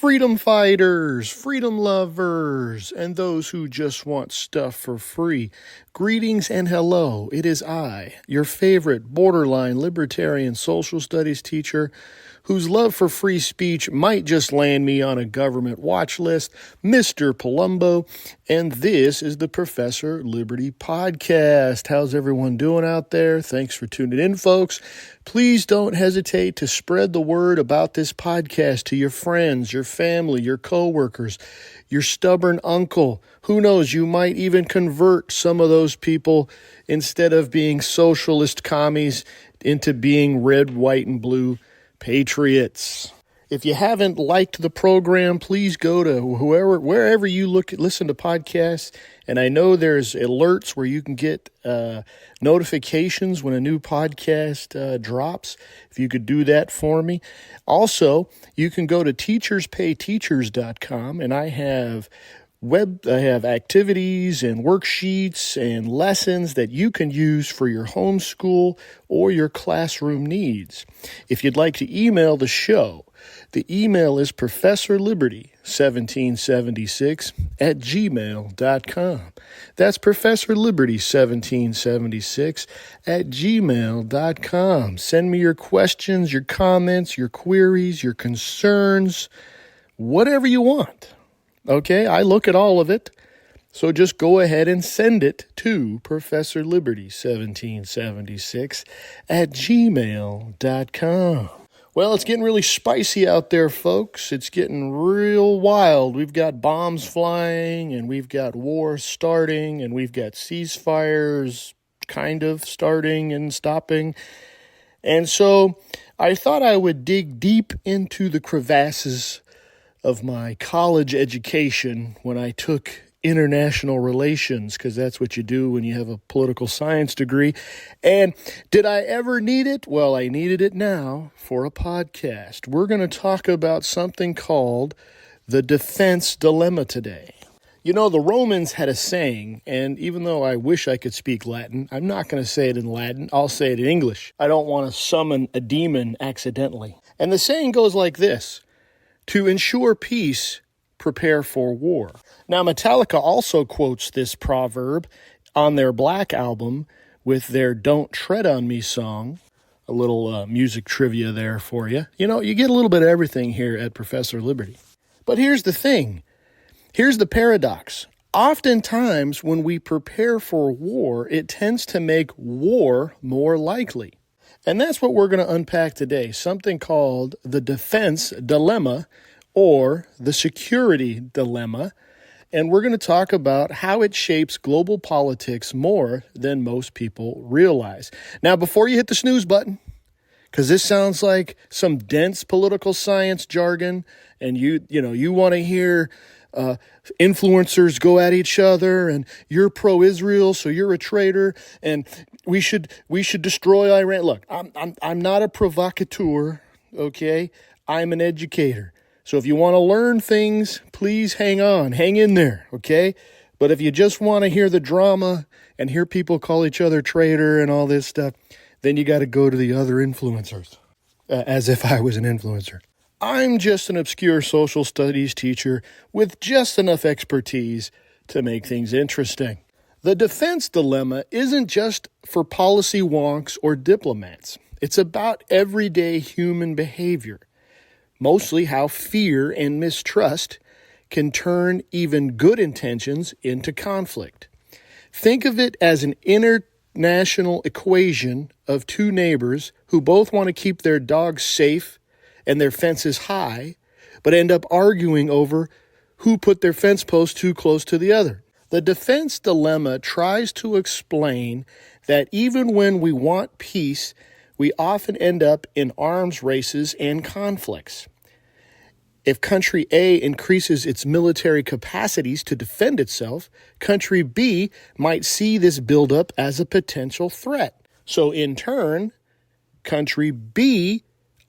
Freedom fighters, freedom lovers, and those who just want stuff for free. Greetings and hello. It is I, your favorite borderline libertarian social studies teacher, whose love for free speech might just land me on a government watch list, Mr. Palumbo, and this is the Professor Liberty Podcast. How's everyone doing out there? Thanks for tuning in, folks. Please don't hesitate to spread the word about this podcast to your friends, your family, your coworkers, your stubborn uncle. Who knows, you might even convert some of those people, instead of being socialist commies, into being red, white, and blue patriots. If you haven't liked the program, please go to wherever you listen to podcasts. And I know there's alerts where you can get notifications when a new podcast drops. If you could do that for me. Also, you can go to teacherspayteachers.com, and I have activities and worksheets and lessons that you can use for your homeschool or your classroom needs. If you'd like to email the show, the email is professorliberty1776@gmail.com. That's professorliberty1776@gmail.com. Send me your questions, your comments, your queries, your concerns, whatever you want. Okay, I look at all of it, so just go ahead and send it to professorliberty1776@gmail.com. Well, it's getting really spicy out there, folks. It's getting real wild. We've got bombs flying, and we've got war starting, and we've got ceasefires kind of starting and stopping. And so I thought I would dig deep into the crevasses of my college education when I took international relations, because that's what you do when you have a political science degree. And did I ever need it? Well, I needed it now for a podcast. We're going to talk about something called the defense dilemma today. You know, the Romans had a saying, and even though I wish I could speak Latin, I'm not going to say it in Latin. I'll say it in English. I don't want to summon a demon accidentally. And the saying goes like this: to ensure peace, prepare for war. Now, Metallica also quotes this proverb on their Black album with their Don't Tread on Me song. A little music trivia there for you. You know, you get a little bit of everything here at Professor Liberty. But here's the thing. Here's the paradox. Oftentimes, when we prepare for war, it tends to make war more likely. And that's what we're going to unpack today, something called the defense dilemma or the security dilemma. And we're going to talk about how it shapes global politics more than most people realize. Now, before you hit the snooze button, because this sounds like some dense political science jargon, and you want to hear influencers go at each other, and you're pro-Israel, so you're a traitor, and we should destroy Iran. Look, I'm not a provocateur, okay? I'm an educator. So if you want to learn things, please hang in there, okay? But if you just want to hear the drama and hear people call each other traitor and all this stuff, then you got to go to the other influencers, as if I was an influencer. I'm just an obscure social studies teacher with just enough expertise to make things interesting. The defense dilemma isn't just for policy wonks or diplomats. It's about everyday human behavior, mostly how fear and mistrust can turn even good intentions into conflict. Think of it as an international equation of two neighbors who both want to keep their dogs safe and their fences high, but end up arguing over who put their fence post too close to the other. The defense dilemma tries to explain that even when we want peace, we often end up in arms races and conflicts. If country A increases its military capacities to defend itself, country B might see this buildup as a potential threat. So in turn, country B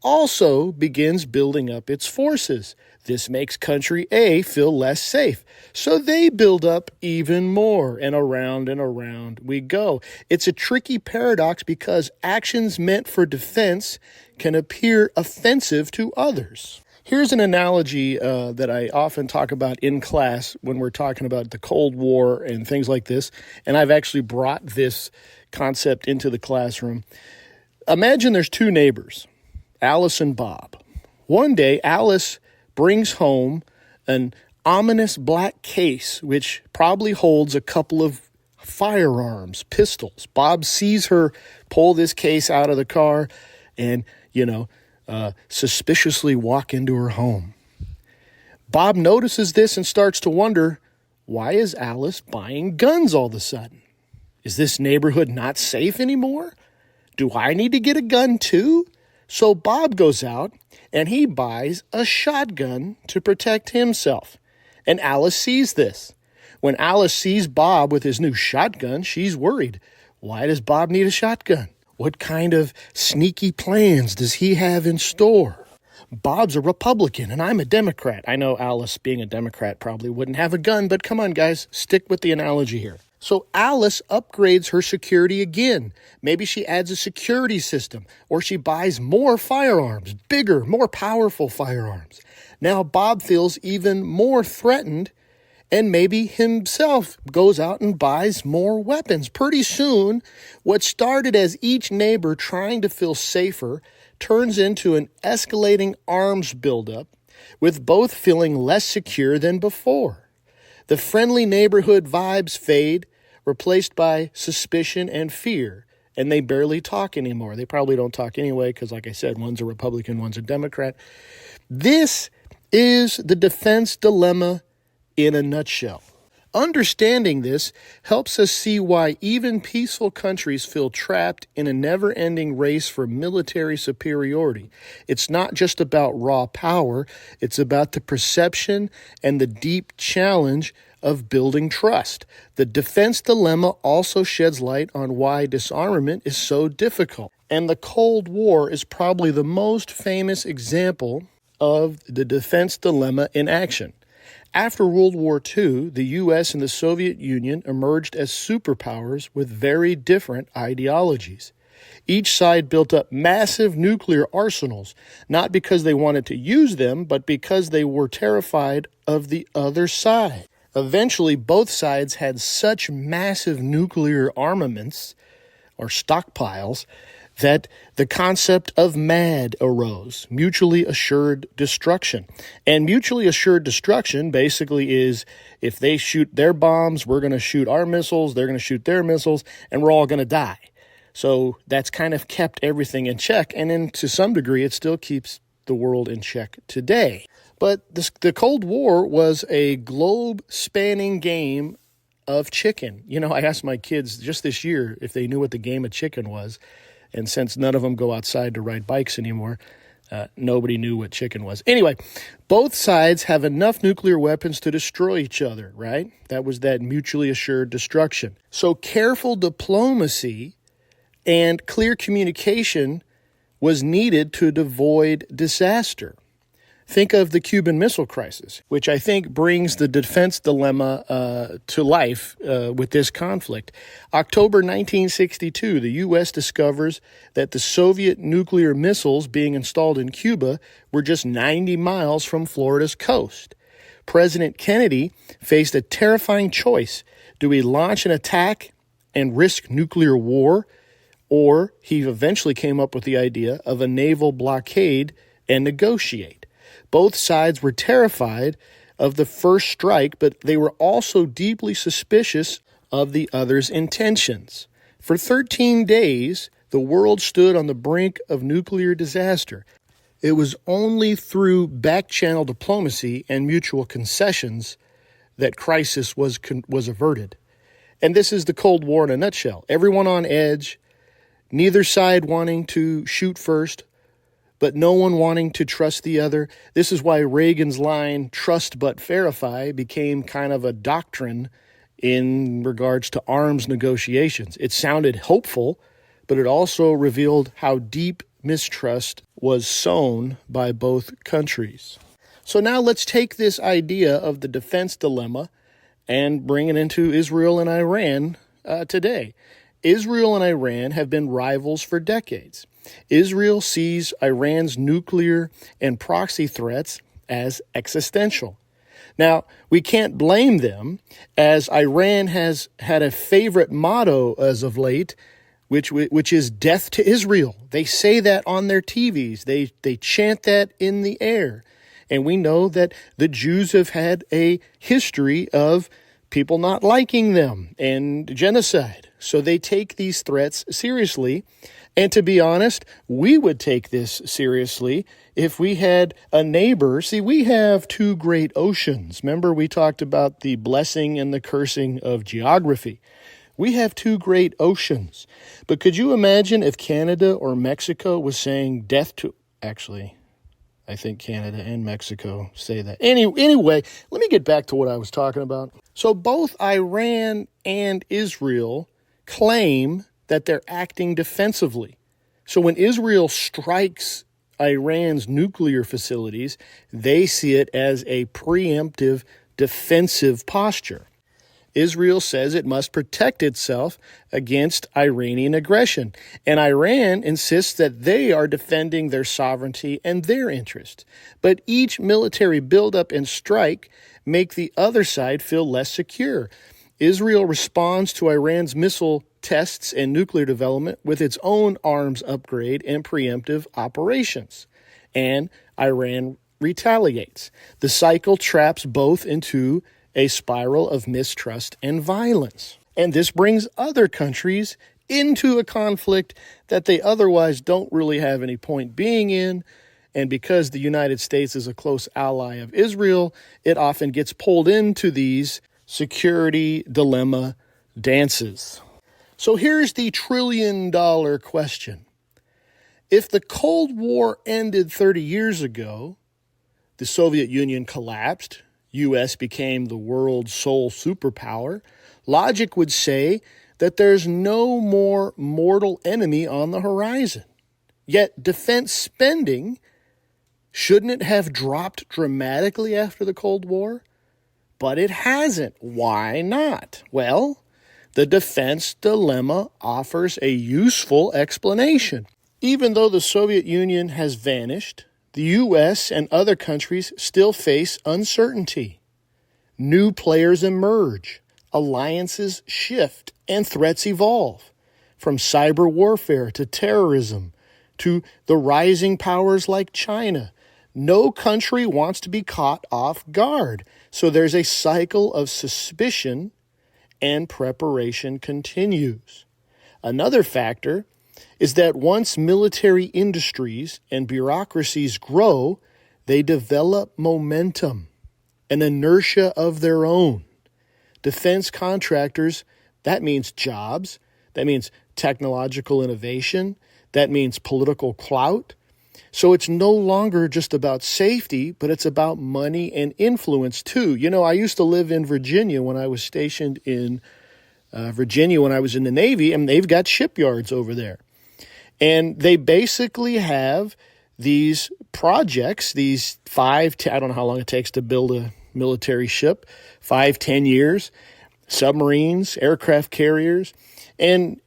also begins building up its forces. This makes country A feel less safe. So they build up even more, and around we go. It's a tricky paradox because actions meant for defense can appear offensive to others. Here's an analogy that I often talk about in class when we're talking about the Cold War and things like this, and I've actually brought this concept into the classroom. Imagine there's two neighbors, Alice and Bob. One day, Alice brings home an ominous black case, which probably holds a couple of firearms, pistols. Bob sees her pull this case out of the car and, suspiciously walk into her home. Bob notices this and starts to wonder, why is Alice buying guns all of a sudden? Is this neighborhood not safe anymore? Do I need to get a gun too? So Bob goes out and he buys a shotgun to protect himself. And Alice sees this. When Alice sees Bob with his new shotgun, she's worried. Why does Bob need a shotgun? What kind of sneaky plans does he have in store? Bob's a Republican and I'm a Democrat. I know Alice, being a Democrat, probably wouldn't have a gun, but come on, guys, stick with the analogy here. So Alice upgrades her security again. Maybe she adds a security system, or she buys more firearms, bigger, more powerful firearms. Now Bob feels even more threatened, and maybe himself goes out and buys more weapons. Pretty soon, what started as each neighbor trying to feel safer turns into an escalating arms buildup, with both feeling less secure than before. The friendly neighborhood vibes fade, replaced by suspicion and fear, and they barely talk anymore. They probably don't talk anyway because, like I said, one's a Republican, one's a Democrat. This is the defense dilemma in a nutshell. Understanding this helps us see why even peaceful countries feel trapped in a never-ending race for military superiority. It's not just about raw power, it's about the perception and the deep challenge of building trust. The defense dilemma also sheds light on why disarmament is so difficult. And the Cold War is probably the most famous example of the defense dilemma in action. After World War II, the U.S. and the Soviet Union emerged as superpowers with very different ideologies. Each side built up massive nuclear arsenals, not because they wanted to use them, but because they were terrified of the other side. Eventually, both sides had such massive nuclear armaments, or stockpiles, that the concept of MAD arose, mutually assured destruction. And mutually assured destruction basically is, if they shoot their bombs, we're going to shoot our missiles, they're going to shoot their missiles, and we're all going to die. So that's kind of kept everything in check, and then to some degree it still keeps the world in check today. But the Cold War was a globe-spanning game of chicken. I asked my kids just this year if they knew what the game of chicken was. And since none of them go outside to ride bikes anymore, nobody knew what chicken was. Anyway, both sides have enough nuclear weapons to destroy each other, right? That was that mutually assured destruction. So careful diplomacy and clear communication was needed to avoid disaster. Think of the Cuban Missile Crisis, which I think brings the defense dilemma to life with this conflict. October 1962, the U.S. discovers that the Soviet nuclear missiles being installed in Cuba were just 90 miles from Florida's coast. President Kennedy faced a terrifying choice. Do we launch an attack and risk nuclear war? Or he eventually came up with the idea of a naval blockade and negotiate. Both sides were terrified of the first strike, but they were also deeply suspicious of the other's intentions. For 13 days, the world stood on the brink of nuclear disaster. It was only through back-channel diplomacy and mutual concessions that crisis was averted. And this is the Cold War in a nutshell. Everyone on edge, neither side wanting to shoot first, but no one wanting to trust the other. This is why Reagan's line, "trust but verify," became kind of a doctrine in regards to arms negotiations. It sounded hopeful, but it also revealed how deep mistrust was sown by both countries. So now let's take this idea of the defense dilemma and bring it into Israel and Iran today. Israel and Iran have been rivals for decades. Israel sees Iran's nuclear and proxy threats as existential. Now, we can't blame them, as Iran has had a favorite motto as of late, which is death to Israel. They say that on their TVs. They chant that in the air. And we know that the Jews have had a history of people not liking them and genocide. So they take these threats seriously. And to be honest, we would take this seriously if we had a neighbor. See, we have two great oceans. Remember, we talked about the blessing and the cursing of geography. We have two great oceans. But could you imagine if Canada or Mexico was saying death to... Actually, I think Canada and Mexico say that. Anyway, let me get back to what I was talking about. So both Iran and Israel claim that they're acting defensively. So when Israel strikes Iran's nuclear facilities, they see it as a preemptive defensive posture. Israel says it must protect itself against Iranian aggression, and Iran insists that they are defending their sovereignty and their interests. But each military buildup and strike make the other side feel less secure. Israel responds to Iran's missile tests and nuclear development with its own arms upgrade and preemptive operations, and Iran retaliates. The cycle traps both into a spiral of mistrust and violence. And this brings other countries into a conflict that they otherwise don't really have any point being in. And because the United States is a close ally of Israel, it often gets pulled into these security dilemma dances. So here's the trillion-dollar question. If the Cold War ended 30 years ago, the Soviet Union collapsed, U.S. became the world's sole superpower, logic would say that there's no more mortal enemy on the horizon. Yet defense spending, shouldn't it have dropped dramatically after the Cold War? But it hasn't. Why not? Well, the defense dilemma offers a useful explanation. Even though the Soviet Union has vanished, the U.S. and other countries still face uncertainty. New players emerge, alliances shift, and threats evolve. From cyber warfare to terrorism to the rising powers like China, no country wants to be caught off guard. So there's a cycle of suspicion, and preparation continues. Another factor is that once military industries and bureaucracies grow, they develop momentum, an inertia of their own. Defense contractors, that means jobs, that means technological innovation, that means political clout. So it's no longer just about safety, but it's about money and influence too. You know, I used to live in Virginia when I was stationed in Virginia when I was in the Navy, and they've got shipyards over there. And they basically have these projects, these I don't know how long it takes to build a military ship, 5-10 years, submarines, aircraft carriers, and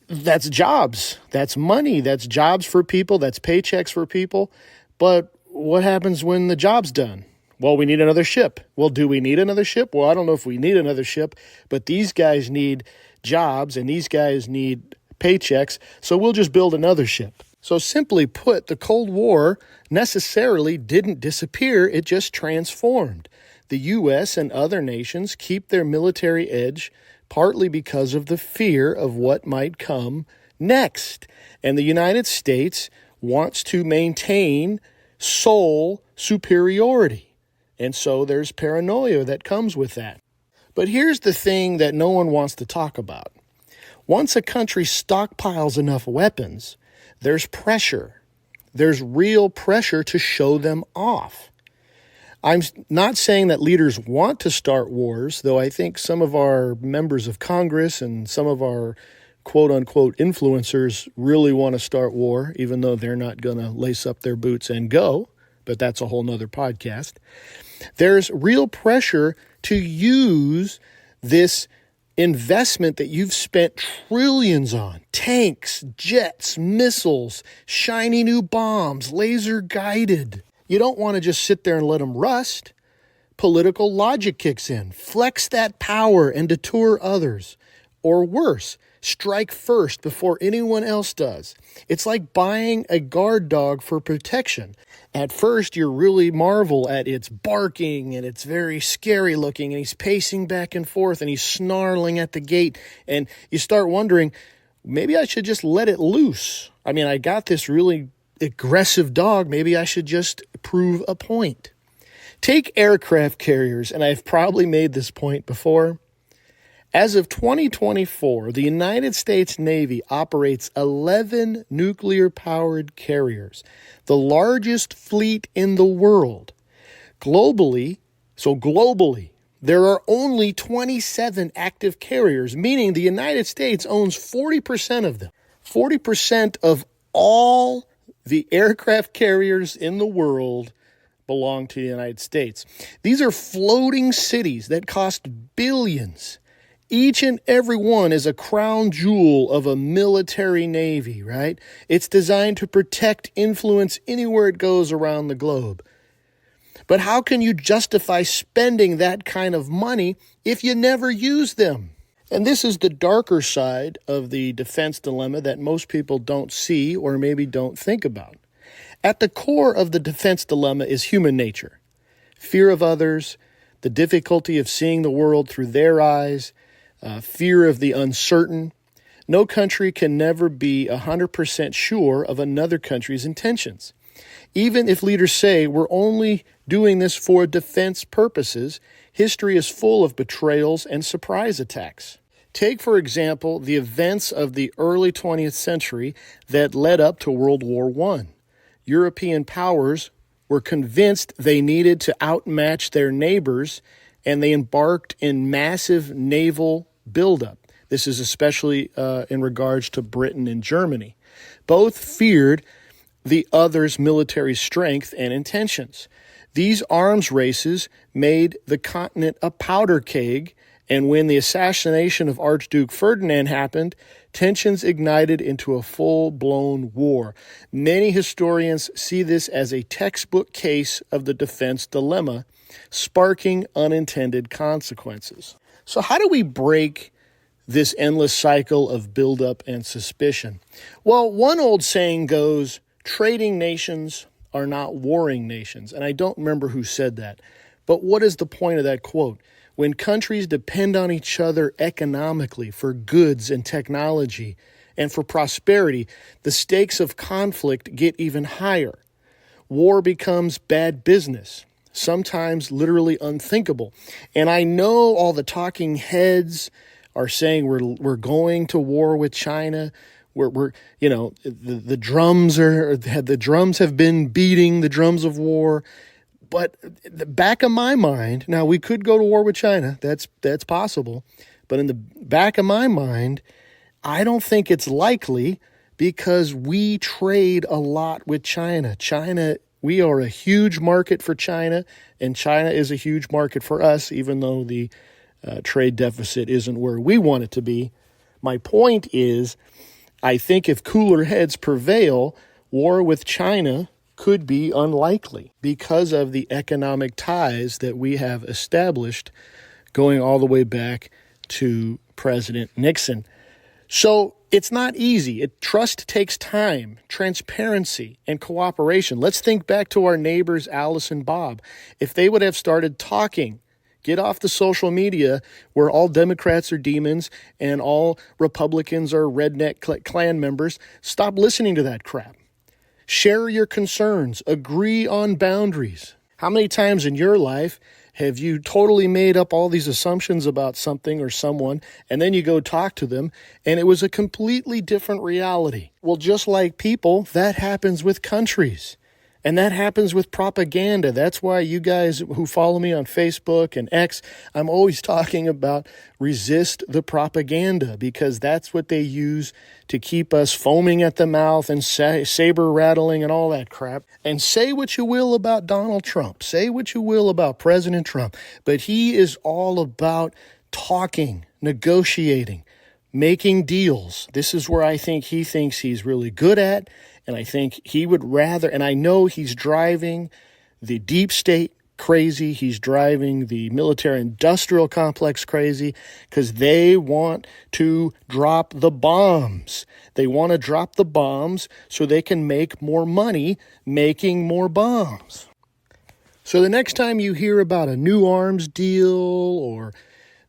that's jobs, that's money, that's jobs for people, that's paychecks for people. But what happens when the job's done? Well, we need another ship. Well, do we need another ship? Well, I don't know if we need another ship, but these guys need jobs and these guys need paychecks, so we'll just build another ship. So simply put, the Cold War necessarily didn't disappear, it just transformed. The U.S. and other nations keep their military edge partly because of the fear of what might come next. And the United States wants to maintain sole superiority. And so there's paranoia that comes with that. But here's the thing that no one wants to talk about. Once a country stockpiles enough weapons, there's pressure. There's real pressure to show them off. I'm not saying that leaders want to start wars, though I think some of our members of Congress and some of our quote-unquote influencers really want to start war, even though they're not going to lace up their boots and go, but that's a whole nother podcast. There's real pressure to use this investment that you've spent trillions on, tanks, jets, missiles, shiny new bombs, laser guided. You don't want to just sit there and let them rust. Political logic kicks in. Flex that power and deter others. Or worse, strike first before anyone else does. It's like buying a guard dog for protection. At first, you really marvel at its barking, and it's very scary looking, and he's pacing back and forth, and he's snarling at the gate, and you start wondering, maybe I should just let it loose. I mean, I got this really aggressive dog. Maybe I should just prove a point. Take aircraft carriers, and I've probably made this point before. As of 2024, the United States Navy operates 11 nuclear-powered carriers, the largest fleet in the world. Globally, there are only 27 active carriers, meaning the United States owns 40% of them. 40% of all the aircraft carriers in the world belong to the United States. These are floating cities that cost billions. Each and every one is a crown jewel of a military navy, right? It's designed to protect influence anywhere it goes around the globe. But how can you justify spending that kind of money if you never use them? And this is the darker side of the defense dilemma that most people don't see or maybe don't think about. At the core of the defense dilemma is human nature. Fear of others, the difficulty of seeing the world through their eyes, fear of the uncertain. No country can never be 100% sure of another country's intentions. Even if leaders say we're only doing this for defense purposes, history is full of betrayals and surprise attacks. Take, for example, the events of the early 20th century that led up to World War I. European powers were convinced they needed to outmatch their neighbors, and they embarked in massive naval buildup. This is especially in regards to Britain and Germany. Both feared the other's military strength and intentions. These arms races made the continent a powder keg, and when the assassination of Archduke Ferdinand happened, tensions ignited into a full-blown war. Many historians see this as a textbook case of the defense dilemma, sparking unintended consequences. So how do we break this endless cycle of buildup and suspicion? Well, one old saying goes, trading nations are not warring nations. And I don't remember who said that. But what is the point of that quote? When countries depend on each other economically for goods and technology and for prosperity, the stakes of conflict get even higher. War becomes bad business, sometimes literally unthinkable. And I know all the talking heads are saying we're going to war with China. The drums have been beating the drums of war. But the back of my mind, now we could go to war with China. That's possible. But in the back of my mind, I don't think it's likely because we trade a lot with China. We are a huge market for China, and China is a huge market for us, even though the trade deficit isn't where we want it to be. My point is, I think if cooler heads prevail, war with China could be unlikely because of the economic ties that we have established going all the way back to President Nixon. So it's not easy. Trust takes time, transparency, and cooperation. Let's think back to our neighbors, Alice and Bob. If they would have started talking, get off the social media where all Democrats are demons and all Republicans are redneck Klan members, stop listening to that crap. Share your concerns. Agree on boundaries. How many times in your life have you totally made up all these assumptions about something or someone, and then you go talk to them, and it was a completely different reality? Well, just like people, that happens with countries. And that happens with propaganda. That's why you guys who follow me on Facebook and X, I'm always talking about resist the propaganda, because that's what they use to keep us foaming at the mouth and saber rattling and all that crap. And say what you will about Donald Trump. Say what you will about President Trump. But he is all about talking, negotiating, making deals. This is where I think he thinks he's really good at, and I think he would rather, and I know he's driving the deep state crazy, he's driving the military-industrial complex crazy, because they want to drop the bombs. They want to drop the bombs so they can make more money making more bombs. So the next time you hear about a new arms deal or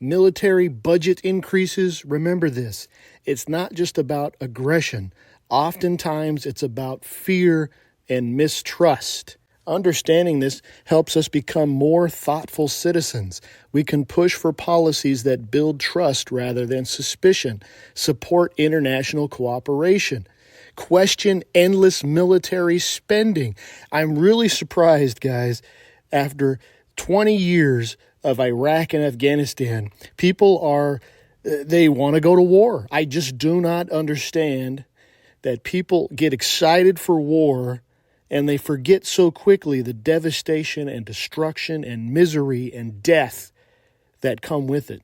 military budget increases, remember this. It's not just about aggression. Oftentimes it's about fear and mistrust. Understanding this helps us become more thoughtful citizens. We can push for policies that build trust rather than suspicion, support international cooperation, question endless military spending. I'm really surprised, guys, after 20 years of Iraq and Afghanistan, they want to go to war. I just do not understand that people get excited for war and they forget so quickly the devastation and destruction and misery and death that come with it.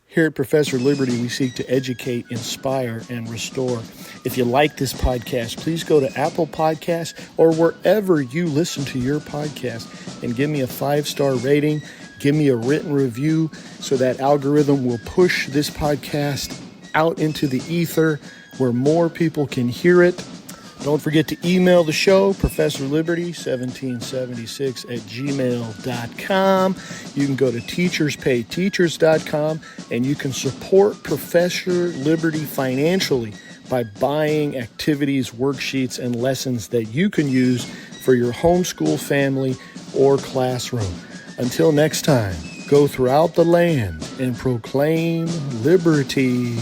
Here at Professor Liberty, we seek to educate, inspire, and restore. If you like this podcast, please go to Apple Podcasts or wherever you listen to your podcast and give me a 5-star rating. Give me a written review so that algorithm will push this podcast out into the ether where more people can hear it. Don't forget to email the show, professorliberty1776@gmail.com. You can go to teacherspayteachers.com, and you can support Professor Liberty financially by buying activities, worksheets, and lessons that you can use for your homeschool family or classroom. Until next time, go throughout the land and proclaim liberty.